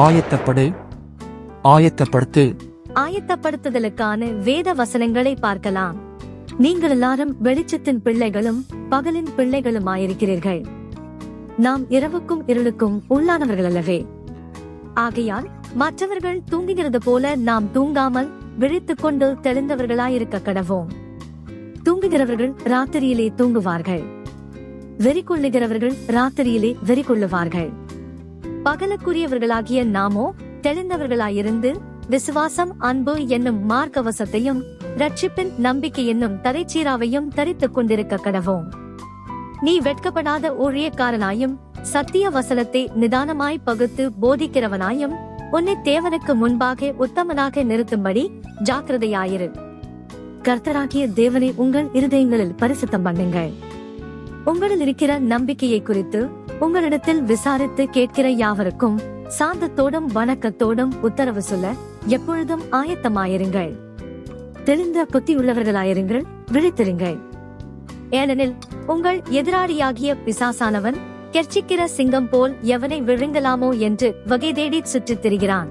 ஆயத்தப்படு, ஆயத்தப்படுத்து. ஆயத்தப்படுத்துதலுக்கான வேத வசனங்களை பார்க்கலாம். நீங்கள் எல்லாரும் வெளிச்சத்தின் பிள்ளைகளும் பகலின் பிள்ளைகளுமாயிருக்கிறீர்கள். நாம் இரவுக்கும் இருளுக்கும் உள்ளானவர்கள் அல்லவே. ஆகையால் மற்றவர்கள் தூங்குகிறது போல நாம் தூங்காமல் விழித்துக் கொண்டு தெளிந்தவர்களாயிருக்க கடவோம். தூங்குகிறவர்கள் ராத்திரியிலே தூங்குவார்கள், வெறி கொள்ளுகிறவர்கள் ராத்திரியிலே வெறி கொள்ளுவார்கள். பகலுக்குரியவர்களாகிய நாமோ தெளிந்தவர்களாயிருந்து விசுவாசம், அன்பு என்னும் மார்க்கவசத்தையும் ரட்சிப்பின் நம்பிக்கை என்னும் தரைச்சீராவையும் தரித்துக் கொண்டிருக்க கடவோம். நீ வெட்கப்படாத ஊழியக்காரனாயும் சத்திய வசனத்தை நிதானமாய் பகுத்து போதிக்கிறவனாயும் உன்னை தேவனுக்கு முன்பாக உத்தமனாக நிறுத்தும்படி ஜாக்கிரதையாயிரு. கர்த்தராகிய தேவனை உங்கள் இருதயங்களில் பரிசுத்தம் பண்ணுங்கள். உங்களில் இருக்கிற நம்பிக்கையை குறித்து உங்களிடத்தில் விசாரித்து கேட்கிற யாவருக்கும் சாந்தத்தோடும் வணக்கத்தோடும் உத்தரவு சொல்ல எப்பொழுதும் ஆயத்தமாயிருங்கள். தெளிந்த புத்தியுள்ளவர்களாயிருங்கள், விழித்திருங்கள். ஏனெனில் உங்கள் எதிராளியாகிய பிசாசானவன் கெர்ச்சிக்கிற சிங்கம் போல் எவனை விழுங்கலாமோ என்று வகை தேடி சுற்றித் திரிகிறான்.